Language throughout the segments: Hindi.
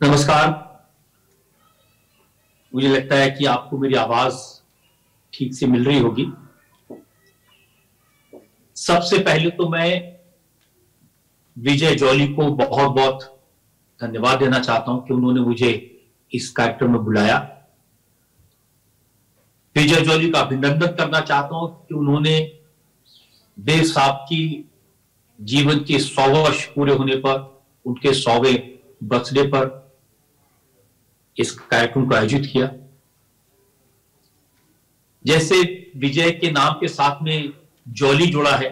नमस्कार। मुझे लगता है कि आपको मेरी आवाज ठीक से मिल रही होगी। सबसे पहले तो मैं विजय जॉली को बहुत बहुत धन्यवाद देना चाहता हूं कि उन्होंने मुझे इस कार्यक्रम में बुलाया। विजय जॉली का अभिनंदन करना चाहता हूं कि उन्होंने देव साहब की जीवन के 100 वर्ष पूरे होने पर, उनके 100वें बर्थडे पर इस कार्यक्रम को आयोजित किया। जैसे विजय के नाम के साथ में जॉली जुड़ा है,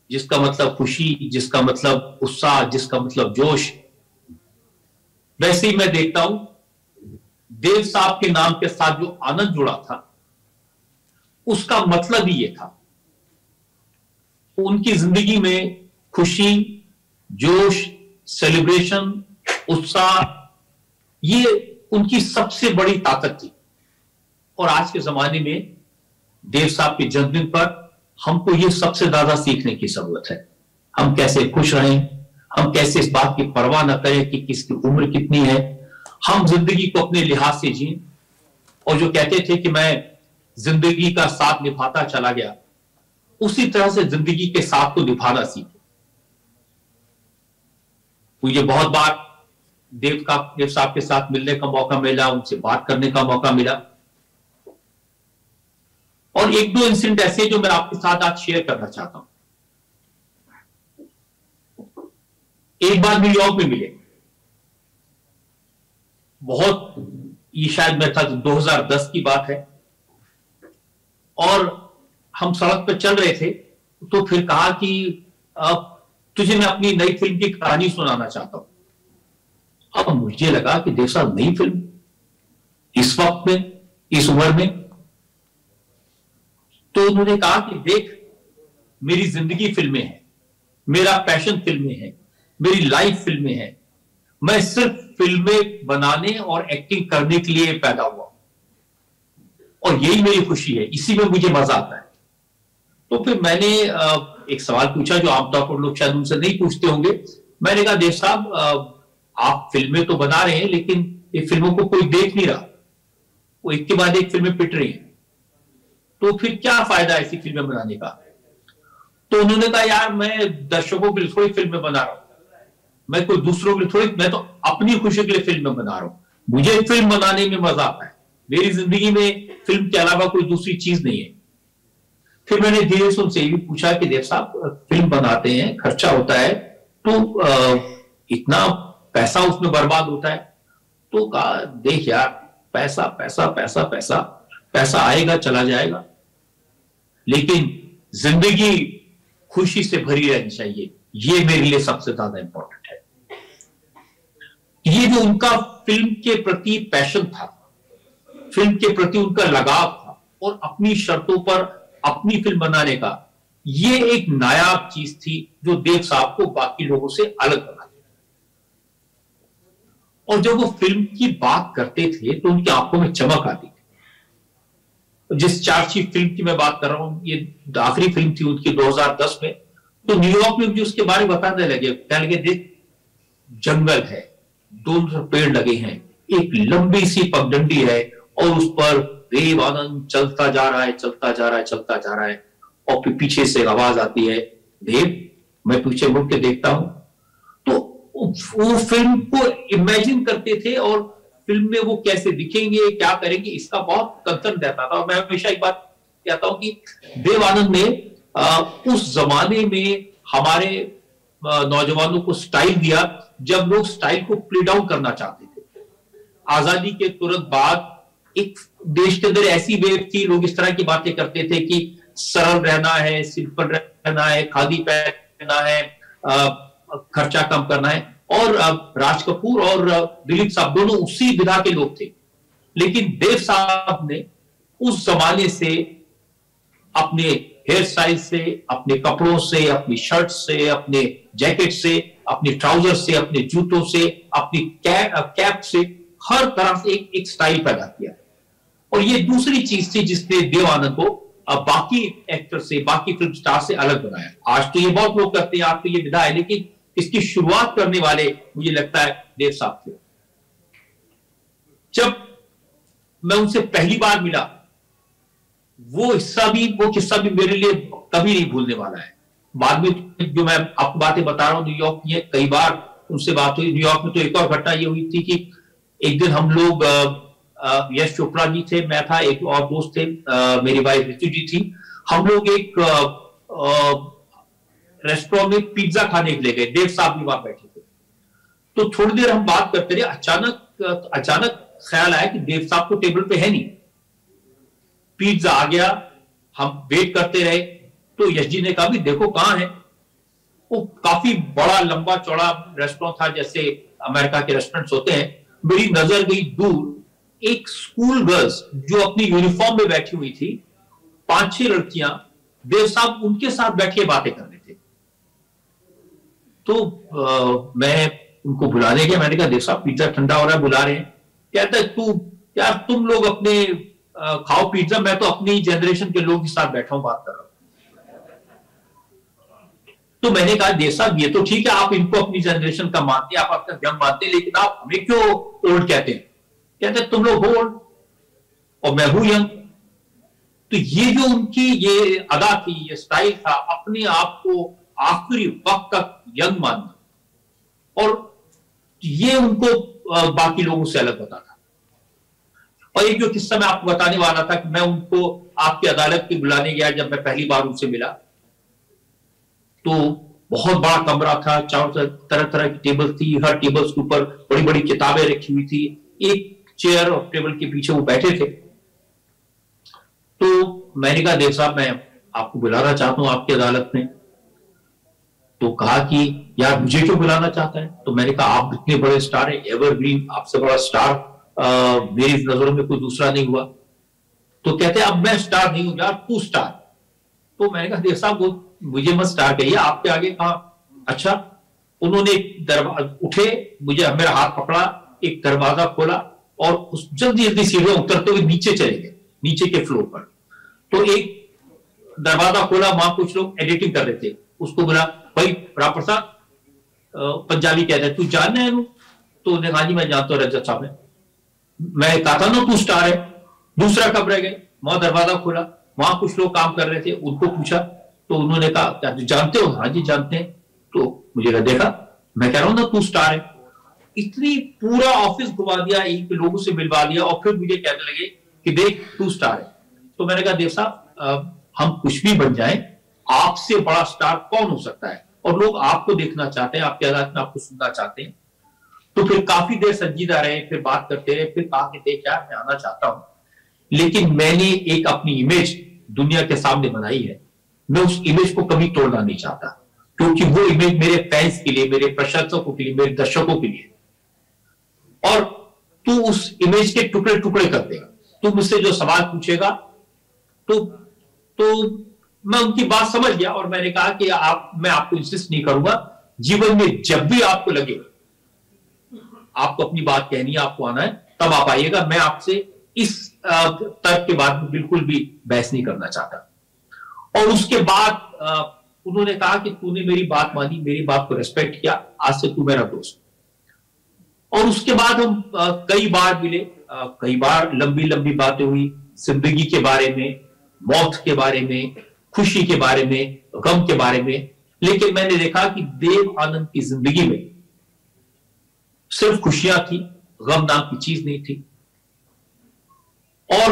जिसका मतलब खुशी, जिसका मतलब उत्साह, जिसका मतलब जोश, वैसे ही मैं देखता हूं देव साहब के नाम के साथ जो आनंद जुड़ा था, उसका मतलब ही ये था। उनकी जिंदगी में खुशी, जोश, सेलिब्रेशन, उत्साह, ये उनकी सबसे बड़ी ताकत थी। और आज के जमाने में देव साहब के जन्मदिन पर हमको ये सबसे ज्यादा सीखने की जरूरत है। हम कैसे खुश रहें, हम कैसे इस बात की परवाह न करें कि किसकी उम्र कितनी है। हम जिंदगी को अपने लिहाज से जिएं। और जो कहते थे कि मैं जिंदगी का साथ निभाता चला गया, उसी तरह से जिंदगी के साथ को निभाना सीखें। मुझे बहुत बार देव साहब के साथ मिलने का मौका मिला, उनसे बात करने का मौका मिला। और एक दो इंसिडेंट ऐसे जो मैं आपके साथ आज शेयर करना चाहता हूं। एक बार न्यूयॉर्क में मिले, ये शायद मैं था 2010 की बात है, और हम सड़क पर चल रहे थे। तो फिर कहा कि तुझे मैं अपनी नई फिल्म की कहानी सुनाना चाहता हूं। अब मुझे लगा कि देव साहब नई फिल्म इस वक्त में, इस उम्र में। तो उन्होंने कहा कि देख, मेरी जिंदगी फिल्में हैं, मेरा पैशन फिल्में हैं, मेरी लाइफ फिल्में हैं। मैं सिर्फ फिल्में बनाने और एक्टिंग करने के लिए पैदा हुआ, और यही मेरी खुशी है, इसी में मुझे मजा आता है। तो फिर मैंने एक सवाल पूछा जो आमतौर पर लोग शायद उनसे नहीं पूछते होंगे। मैंने कहा, देव साहब, आप फिल्में तो बना रहे हैं, लेकिन ये फिल्मों को कोई देख नहीं रहा, वो एक के बाद एक फिल्में पिट रही हैं, तो फिर क्या फायदा ऐसी फिल्में बनाने का। तो उन्होंने कहा, यार मैं दर्शकों के लिए थोड़ी फिल्में बना रहा हूं, मैं कोई दूसरों के लिए थोड़ी, मैं तो अपनी खुशी के लिए फिल्में बना रहा हूं। मुझे फिल्म बनाने में मजा आता है, मेरी जिंदगी में फिल्म के अलावा कोई दूसरी चीज नहीं है। फिर मैंने धीरे से उनसे ये भी पूछा कि देव साहब, फिल्म बनाते हैं, खर्चा होता है, तो इतना पैसा उसमें बर्बाद होता है। तो कहा, देख यार, पैसा पैसा पैसा पैसा पैसा आएगा चला जाएगा, लेकिन जिंदगी खुशी से भरी रहनी चाहिए, ये मेरे लिए सबसे ज्यादा इंपॉर्टेंट है। ये जो उनका फिल्म के प्रति पैशन था, फिल्म के प्रति उनका लगाव था, और अपनी शर्तों पर अपनी फिल्म बनाने का, ये एक नायाब चीज थी जो देव साहब को बाकी लोगों से अलग बना दिया। और जब वो फिल्म की बात करते थे तो उनकी आंखों में चमक आती थी। जिस चार्टशीट फिल्म की मैं बात कर रहा हूं, ये आखिरी फिल्म थी उनकी 2010 में। तो न्यूयॉर्क में मुझे उसके बारे में बताने लगे, कहने लगे, देख, जंगल है, दोनों पेड़ लगे हैं, एक लंबी सी पगडंडी है, और उस पर देव आनंद चलता जा रहा है, चलता जा रहा है, चलता जा रहा है। और फिर पीछे से आवाज आती है, देव। मैं पीछे मुड़ के देखता हूं, तो वो फिल्म को इमेजिन करते थे, और फिल्म में वो कैसे दिखेंगे, क्या करेंगे, इसका बहुत कंसर्न रहता था। और मैं हमेशा एक बात कहता हूं कि देव आनंद ने उस जमाने में हमारे नौजवानों को स्टाइल दिया जब लोग स्टाइल को प्ले डाउन करना चाहते थे। आजादी के तुरंत बाद एक देश के अंदर ऐसी वेव थी, लोग इस तरह की बातें करते थे कि सरल रहना है, सिंपल रहना है, खादी पहनना है, खर्चा कम करना है। और राज कपूर और दिलीप साहब दोनों उसी विधा के लोग थे। लेकिन देव साहब ने उस जमाने से, अपने हेयर स्टाइल से, अपने कपड़ों से, अपनी शर्ट से, अपने जैकेट से, अपने ट्राउजर से, अपने जूतों से, अपनी कैप से, हर तरह से एक स्टाइल पैदा किया। और ये दूसरी चीज थी जिसने देव आनंद को बाकी एक्टर से, बाकी फिल्म स्टार से अलग बनाया। आज तो ये बहुत लोग करते हैं, आज तो ये विधा है, लेकिन इसकी शुरुआत करने वाले मुझे लगता है देव साहब थे। जब मैं उनसे पहली बार मिला, वो किस्सा भी मेरे लिए कभी नहीं भूलने वाला है। बाद में जो मैं आपको बातें बता रहा हूं न्यूयॉर्क की, कई बार उनसे बात हुई। न्यूयॉर्क में तो एक और घटना ये हुई थी कि एक दिन हम लोग, यश चोपड़ा जी थे, मैं था, एक और दोस्त थे, मेरी वाइफ ऋतु जी थी। हम लोग एक रेस्टोरेंट में पिज्जा खाने के लिए गए, देव साहब भी वहां बैठे थे। तो थोड़ी देर हम बात करते रहे, अचानक ख्याल आया कि देव साहब तो टेबल पे है नहीं। पिज्जा आ गया, हम वेट करते रहे, तो यश जी ने कहा भी देखो कहां है। वो काफी बड़ा लंबा चौड़ा रेस्टोरेंट था, जैसे अमेरिका के रेस्टोरेंट्स होते हैं। मेरी नजर गई दूर, एक स्कूल गर्ल्स जो अपनी यूनिफॉर्म में बैठी हुई थी, 5-6 लड़कियां, देव साहब उनके साथ बैठ के बातें कर रहे थे। तो मैं उनको बुलाने गया, मैंने कहा देव साहब पिज्जा ठंडा हो रहा है, बुला रहे हैं। कहता है यार तुम लोग अपने खाओ पिज्जा, मैं तो अपनी जनरेशन के लोग के साथ बैठा हूं, बात कर रहा हूं। तो मैंने कहा देव साहब ये तो ठीक है, आप इनको अपनी जनरेशन का मानते हैं, आप अपना जंग मानते हैं, लेकिन आप हमें क्यों ओल्ड कहते हैं? कहते हैं तुम लोग हो ओल्ड और मैं हूं यंग। तो ये जो उनकी ये अदा थी, ये स्टाइल था, अपने आप को आखिरी वक्त तक यंग मानना, और ये उनको बाकी लोगों से अलग बताता। और एक जो किस्सा मैं आपको बताने वाला था कि मैं उनको आपकी अदालत की बुलाने गया, जब मैं पहली बार उनसे मिला, तो बहुत बड़ा कमरा था, चारों तरह तरह की टेबल थी, हर टेबल्स के ऊपर बड़ी बड़ी किताबें रखी हुई थी, एक चेयर और टेबल के पीछे वो बैठे थे। तो मैंने कहा देव साहब मैं आपको बुलाना चाहता हूं आपकी अदालत में। तो कहा कि यार मुझे क्यों बुलाना चाहता है? तो मैंने कहा आप इतने बड़े स्टार हैं, एवरग्रीन, आपसे बड़ा स्टार मेरी नजरों में कोई दूसरा नहीं हुआ। तो कहते अब मैं स्टार नहीं हूं यार, तू स्टार। तो मैंने कहा देव साहब वो मुझे मत स्टार कहिए, आपके आगे कहा। अच्छा, उन्होंने दरवाजा उठे, मुझे मेरा हाथ पकड़ा, एक दरवाजा खोला और उस जल्दी जल्दी सीढ़ियां उतरते हुए नीचे चले गए, नीचे के फ्लोर पर। तो एक दरवाजा खोला, वहां कुछ लोग एडिटिंग कर रहे थे, उसको बोला भाई राप्रसाद, पंजाबी कहते हैं, तू जानना है? तो उन्होंने कहा जी मैं जानता हूं रजत साहब है। मैं कहा था ना तू स्टार है। दूसरा कब रह गए, वहां दरवाजा खोला, वहां कुछ लोग काम कर रहे थे, उनको पूछा तो उन्होंने कहा क्या जानते हो? हाँ जी जानते हैं। तो मुझे देखा, मैं कह रहा हूं ना तू स्टार है। इतनी पूरा ऑफिस घुमा दिया, एक लोगों से मिलवा दिया, और फिर मुझे कहने लगे कि देख तू स्टार है। तो मैंने कहा देव साहब हम कुछ भी बन जाएं, आपसे बड़ा स्टार कौन हो सकता है? और लोग आपको देखना चाहते हैं, आपकी अदालत में आपको सुनना चाहते हैं। तो फिर काफी देर संजीदा रहे, फिर बात करते रहे, फिर कहा कि देख यार मैं आना चाहता हूं, लेकिन मैंने एक अपनी इमेज दुनिया के सामने बनाई है, मैं उस इमेज को कभी तोड़ना नहीं चाहता, क्योंकि वो इमेज मेरे फैंस के लिए, मेरे प्रशंसकों के लिए, मेरे दर्शकों के लिए। और तू उस इमेज के टुकड़े टुकड़े कर देगा, तू मुझसे जो सवाल पूछेगा तो मैं उनकी बात समझ गया। और मैंने कहा कि मैं आपको इंसिस्ट नहीं करूंगा, जीवन में जब भी आपको लगे आपको अपनी बात कहनी है, आपको आना है, तब आप आइएगा। मैं आपसे इस तर्क के बाद में बिल्कुल भी बहस नहीं करना चाहता। और उसके बाद उन्होंने कहा कि तूने मेरी बात मानी, मेरी बात को रेस्पेक्ट किया, आज से तू मेरा दोस्त। और उसके बाद हम कई बार मिले, कई बार लंबी लंबी बातें हुई, जिंदगी के बारे में, मौत के बारे में, खुशी के बारे में, गम के बारे में। लेकिन मैंने देखा कि देव आनंद की जिंदगी में सिर्फ खुशियां थी, गम नाम की चीज नहीं थी। और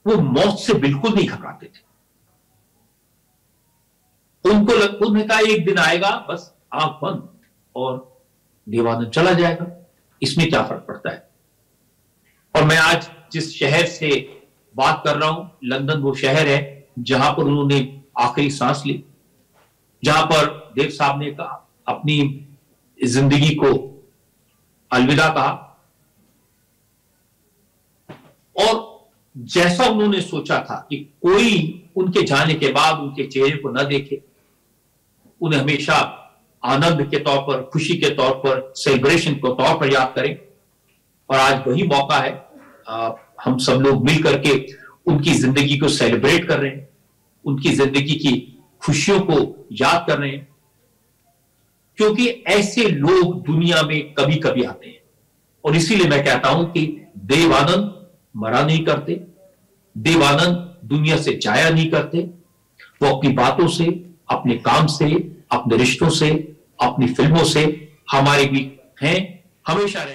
वो मौत से बिल्कुल नहीं घबराते थे। उन्होंने कहा एक दिन आएगा, बस आंख बंद और देवानंद चला जाएगा, इसमें क्या फर्क पड़ता है। और मैं आज जिस शहर से बात कर रहा हूं, लंदन वो शहर है जहां पर उन्होंने आखिरी सांस ली, जहां पर देव साहब ने कहा अपनी जिंदगी को अलविदा कहा। और जैसा उन्होंने सोचा था कि कोई उनके जाने के बाद उनके चेहरे को न देखे, उन्हें हमेशा आनंद के तौर पर, खुशी के तौर पर, सेलिब्रेशन के तौर पर याद करें। और आज वही मौका है, हम सब लोग मिल करके उनकी जिंदगी को सेलिब्रेट कर रहे हैं, उनकी जिंदगी की खुशियों को याद कर रहे हैं। क्योंकि ऐसे लोग दुनिया में कभी कभी आते हैं। और इसीलिए मैं कहता हूं कि देव आनंद मरा नहीं करते, देव आनंद दुनिया से जाया नहीं करते। वो अपनी बातों से, अपने काम से, अपने रिश्तों से, अपनी फिल्मों से हमारे भी हैं, हमेशा रहे।